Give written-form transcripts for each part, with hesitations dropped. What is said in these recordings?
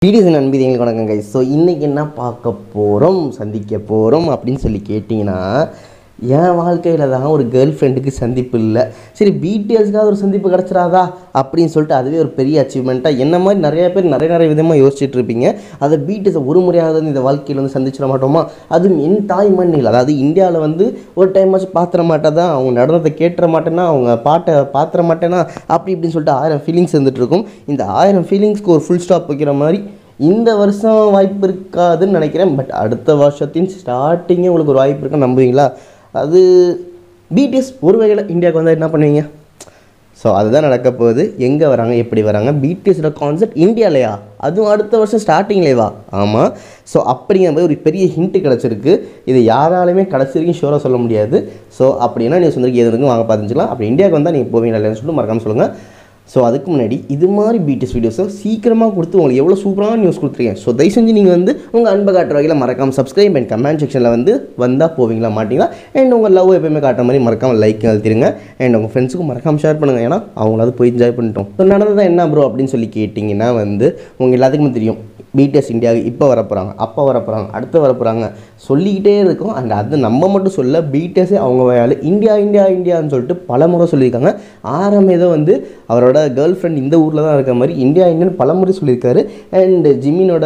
Videos நண்பதிகளுக்கு வணக்கம் guys. So இன்றைக்கி என்ன பார்க்க போகிறோம், சந்திக்க போகிறோம் அப்படின்னு சொல்லி கேட்டிங்கன்னா, என் வாழ்க்கையில் தான் ஒரு கேர்ள் ஃப்ரெண்டுக்கு சந்திப்பு இல்லை, சரி பிடிஎஸ்க்காக ஒரு சந்திப்பு கிடச்சிடாதா அப்படின்னு சொல்லிட்டு அதுவே ஒரு பெரிய அச்சீவ்மெண்ட்டாக என்ன மாதிரி நிறைய பேர் நிறைய விதமாக யோசிச்சுட்டு இருப்பீங்க. அதை பிடிஎஸை ஒரு முறையாவது இந்த வாழ்க்கையில் வந்து சந்திச்சிட மாட்டோமா, அதுவும் என் தாய் மண்ணில், அதாவது இந்தியாவில் வந்து ஒரு டைம் வச்சு பார்த்துட மாட்டேதான், அவங்க நடனத்தை கேட்டுற மாட்டேன்னா, அவங்க பாட்டை பார்த்துட மாட்டேன்னா, அப்படி இப்படின்னு சொல்லிட்டு 1000 ஃபீலிங்ஸ் இருந்துகிட்ருக்கும். இந்த 1000 ஃபீலிங்ஸ்க்கு ஒரு ஃபுல் ஸ்டாப் வைக்கிற மாதிரி இந்த வருஷம் வாய்ப்பு இருக்காதுன்னு நினைக்கிறேன். பட் அடுத்த வருஷத்தின் ஸ்டார்டிங்கே உங்களுக்கு ஒரு வாய்ப்பு இருக்குன்னு நம்புவீங்களா? அது பிடிஎஸ் ஒரு வகையில் இந்தியாவுக்கு வந்தால் என்ன பண்ணுவீங்க? ஸோ அதுதான் நடக்க போகுது. எங்கே வராங்க, எப்படி வராங்க, பிடிஎஸோட கான்செப்ட் இந்தியாவிலையா, அதுவும் அடுத்த வருஷம் ஸ்டார்டிங்லேவா? ஆமாம். ஸோ அப்படிங்கிற மாதிரி ஒரு பெரிய ஹிண்ட்டு கிடச்சிருக்கு. இது யாராலுமே கிடச்சிருக்கும் ஷோராக சொல்ல முடியாது. ஸோ அப்படின்னா நீங்கள் சொந்தருக்கு எது இருக்குன்னு வாங்க பார்த்துக்கலாம். அப்படி இந்தியாவுக்கு வந்தால் நீங்கள் போவீங்களா இல்லைன்னு சொல்லிட்டு மறக்காமல் சொல்லுங்கள். ஸோ அதுக்கு முன்னாடி இது மாதிரி பிடிஎஸ் வீடியோஸை சீக்கிரமாக கொடுத்து உங்களுக்கு எவ்வளோ சூப்பரான நியூஸ் கொடுத்துருக்கேன். ஸோ தயவு செஞ்சு நீங்கள் வந்து உங்கள் அன்பை காட்டுற வகையில் மறக்காமல் சப்ஸ்கிரைப் அண்ட் கமெண்ட் செக்ஷனில் வந்து வந்தால் போவீங்களா மாட்டிங்களா, அண்ட் உங்கள் லவ் எப்போயுமே காட்டுற மாதிரி மறக்காமல் லைக் அழுத்திடுங்க, அண்ட் உங்கள் ஃப்ரெண்ட்ஸுக்கும் மறக்காமல் ஷேர் பண்ணுங்கள். ஏன்னா அவங்களாவது போய் என்ஜாய் பண்ணிட்டோம். ஸோ நடந்தது என்ன ப்ரோ அப்படின்னு சொல்லி கேட்டிங்கன்னா, வந்து உங்கள் எல்லாத்துக்குமே தெரியும் பிடிஎஸ் இந்தியாவுக்கு இப்போ வரப்போகிறாங்க, அப்போ வரப்போகிறாங்க, அடுத்து வரப்போகிறாங்க சொல்லிக்கிட்டே இருக்கும். அண்ட் அது நம்ம மட்டும் சொல்ல, பிடிஎஸ்ஸே அவங்க வயால் இந்தியா இந்தியா இந்தியான்னு சொல்லிட்டு பல முறை சொல்லியிருக்காங்க. ஏதோ வந்து அவரோட கேர்ள் ஃப்ரெண்ட் இந்த ஊரில் தான் இருக்க மாதிரி இந்தியா இந்தியான்னு பல முறை சொல்லியிருக்காரு. அண்ட் ஜிம்மினோட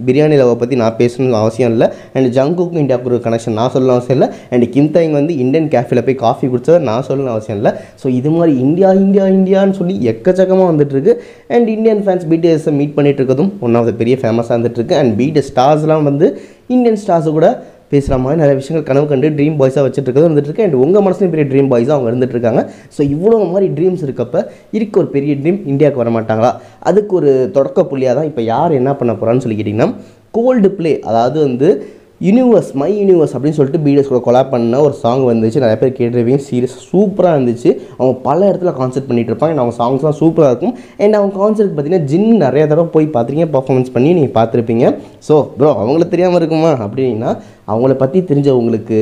பிரியாணி லவை பற்றி நான் பேசணும்னு அவசியம் இல்லை. அண்ட் ஜங்குக்கும் இந்தியாவுக்கு ஒரு கனெக்ஷன் நான் சொல்லணும் அவசியம் இல்லை. அண்ட் கிம்தாயிங் வந்து இந்தியன் கேஃபேல போய் காஃபி குடிச்சதை நான் சொல்லணும் அவசியம் இல்லை. ஸோ இது மாதிரி இந்தியா இந்தியா இந்தியான்னு சொல்லி எக்கச்சக்கமாக வந்துட்டுருக்கு. அண்ட் இந்தியன் ஃபேன்ஸ் பிடிஎஸை மீட் பண்ணிகிட்டு இருக்கிறதும் ஒன்றாவது பெரிய ஃபேமஸாக இருந்துகிட்ருக்கு. அண்ட் பிடிஎஸ் ஸ்டார்ஸ்லாம் வந்து இந்தியன் ஸ்டார்ஸை கூட பேசுகிற மாதிரி நிறைய விஷயங்கள் கனவு கண்டு ட்ரீம் பாய்ஸாக வச்சுட்டு இருக்கிறது வந்துட்டுருக்கு. அண்ட் உங்கள் மனசுலையும் பெரிய ட்ரீம் பாய்ஸாக அவங்க இருந்துகிட்ருக்காங்க. ஸோ இவ்வளோ மாதிரி ட்ரீம்ஸ் இருக்கப்போ இருக்க ஒரு பெரிய ட்ரீம் இந்தியாவுக்கு வர மாட்டாங்களா? அதுக்கு ஒரு தொடக்க புள்ளியாக தான் இப்போ யார் என்ன பண்ண போகிறான்னு சொல்லி கேட்டிங்கன்னா, கோல்டு ப்ளே, அதாவது வந்து யூனிவர்ஸ் மை யூனிவர்ஸ் அப்படின்னு சொல்லிட்டு பிடிஎஸ் கூட கொலாப் பண்ண ஒரு சாங் வந்துச்சு. நிறைய பேர் கேட்டிருப்பீங்க. சீரியஸ் சூப்பராக இருந்துச்சு. அவங்க பல இடத்துல கான்செர்ட் பண்ணிகிட்டு இருப்பாங்க. அண்ட் அவங்க சாங்ஸ்லாம் சூப்பராக இருக்கும். அண்ட் அவங்க கான்செர்ட் பார்த்தீங்கன்னா ஜின் நிறைய தடவை போய் பார்த்துருக்கீங்க, பர்ஃபார்மன்ஸ் பண்ணி நீங்கள் பார்த்துருப்பீங்க. ஸோ ப்ரோ அவங்களுக்கு தெரியாமல் இருக்குமா அப்படின்னா, அவங்கள பற்றி தெரிஞ்சவங்களுக்கு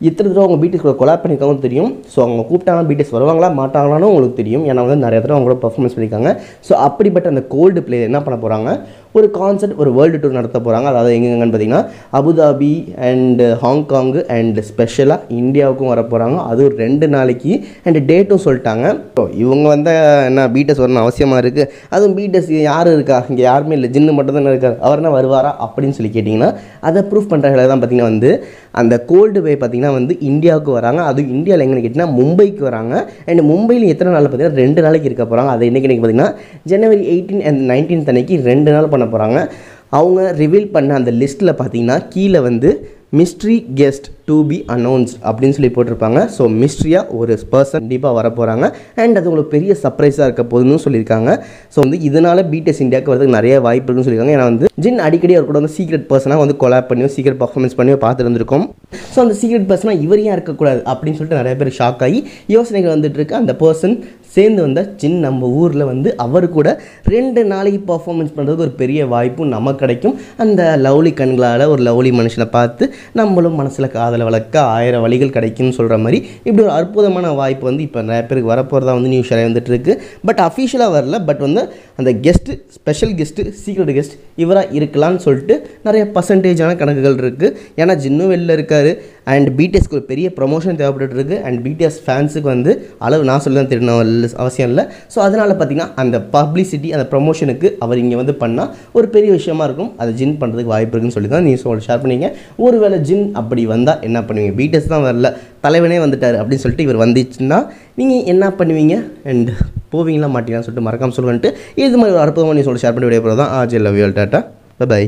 இத்தனை தடவை அவங்க பிடிஎஸ் கூட கொலாப் பண்ணியிருக்காங்கன்னு தெரியும். ஸோ அவங்க கூப்பிட்டாங்கன்னா பிடிஎஸ் வருவாங்களா மாட்டாங்களான்னு உங்களுக்கு தெரியும். ஏன்னா வந்து நிறைய தடவை அவங்க கூட பர்ஃபார்மன்ஸ் பண்ணியிருக்காங்க. ஸோ அப்படிப்பட்ட அந்த கோல்டு பிளே என்ன பண்ண போகிறாங்க, ஒரு கான்செர்ட், ஒரு வேர்ல்டு டூர் நடத்த போகிறாங்க. அதாவது எங்கெங்கன்னு பார்த்தீங்கன்னா அபுதாபி அண்டு ஹாங்காங் அண்ட் ஸ்பெஷலாக இந்தியாவுக்கும் வர போகிறாங்க. அதுவும் 2 நாளைக்கு. அண்ட் டேட்டும் சொல்லிட்டாங்க. ஸோ இவங்க வந்து என்ன பிடிஎஸ் வரணும் அவசியமாக இருக்குது. அதுவும் பிடிஎஸ் யார் இருக்கா, இங்கே யாருமே இல்லை, ஜின்னு மட்டும் தான் இருக்கார், அவர் என்ன வருவாரா அப்படின்னு சொல்லி கேட்டிங்கன்னா, அதை ப்ரூஃப் பண்ணுறாங்களே தான் பார்த்தீங்கன்னா வந்து அந்த கோல்டு வே பார்த்திங்கன்னா வந்து இந்தியாவுக்கு வராங்க. அதுவும் இந்தியாவில் எங்கன்னு கேட்டிங்கன்னா மும்பைக்கு வராங்க. அண்ட் மும்பையில் எத்தனை நாள் பார்த்தீங்கன்னா 2 நாளைக்கு இருக்க போகிறாங்க. அது இன்றைக்கி பார்த்தீங்கன்னா ஜனவரி 18 and 19 அன்னைக்கு 2 நாள் பண்ண போகிறாங்க. அவங்க ரிவீல் பண்ண அந்த லிஸ்ட்டில் பார்த்தீங்கன்னா கீழே வந்து mystery guest to be announced அப்படின்னு சொல்லி போட்டிருப்பாங்க. ஸோ மிஸ்ட்ரியாக ஒரு பர்சன் கண்டிப்பாக வர போகிறாங்க. அண்ட் அது உங்களுக்கு பெரிய சர்ப்ரைஸாக இருக்க போதுன்னு சொல்லியிருக்காங்க. ஸோ வந்து இதனால் பிடிஎஸ் இந்தியாவுக்கு வரதுக்கு நிறைய வாய்ப்பு இருக்குன்னு சொல்லியிருக்காங்க. ஏன்னா வந்து ஜின் அடிக்கடி அவர் கூட வந்து சீக்ரெட் பர்சனாக வந்து கொலாப் பண்ணியோ சீக்ரெட் பர்ஃபார்மன்ஸ் பண்ணியோ பார்த்துட்டு இருந்திருக்கோம். ஸோ அந்த சீக்ரெட் பர்சனாக இவர் ஏன் இருக்கக்கூடாது அப்படின்னு சொல்லிட்டு நிறைய பேர் ஷாக் ஆகி யோசனைகள் வந்துட்டு இருக்கு. அந்த பர்சன் சேர்ந்து வந்த ஜின் நம்ம ஊரில் வந்து அவர் கூட 2 நாளைக்கு பர்ஃபார்மன்ஸ் பண்ணுறதுக்கு ஒரு பெரிய வாய்ப்பும் நமக்கு கிடைக்கும். அந்த லவ்லி கண்களால் ஒரு லவ்லி மனுஷனை பார்த்து நம்மளும் மனசில் காதலை வளர்க்க 1000 வழிகள் கிடைக்கும்னு சொல்கிற மாதிரி இப்படி ஒரு அற்புதமான வாய்ப்பு வந்து இப்போ நிறைய பேருக்கு வரப்போகிறதா வந்து நியூஸ் வந்துட்டு இருக்கு. பட் அஃபிஷியலாக வரல. பட் வந்து அந்த guest, special guest, secret guest இவராக இருக்கலாம்னு சொல்லிட்டு நிறைய பர்சன்டேஜான கணக்குகள் இருக்குது. ஏன்னா ஜின்னும் வெளில இருக்கார். அண்ட் பிடிஎஸ்க்கு ஒரு பெரிய ப்ரொமோஷன் தேவைப்பட்டு இருக்குது. அண்ட் பிடிஎஸ் ஃபேன்ஸுக்கு வந்து அளவு நான் சொல்ல தெரியணும் அவசியம் இல்லை. ஸோ அதனால் பார்த்திங்கன்னா அந்த பப்ளிசிட்டி, அந்த ப்ரொமோஷனுக்கு அவர் இங்கே வந்து பண்ணால் ஒரு பெரிய விஷயமா இருக்கும். அதை ஜின் பண்ணுறதுக்கு வாய்ப்பு இருக்குன்னு சொல்லி தான் நியூஸ் ஷேர் பண்ணிங்க. ஒருவேளை ஜின் அப்படி வந்தால் என்ன பண்ணுவீங்க? பிடிஎஸ் தான் வரல, தலைவனே வந்துட்டார் அப்படின்னு சொல்லிட்டு இவர் வந்துச்சுன்னா நீங்கள் என்ன பண்ணுவீங்க? அண்ட் போவீங்களா மாட்டீங்களான்னு சொல்லிட்டு மறக்காமல் சொல்லுன்ட்டு இது மாதிரி ஒரு அற்புதமாக நியூஸ் ஷேர் பண்ணி விடைய போகிறது தான். ஆஜ் love you all. Tata, by.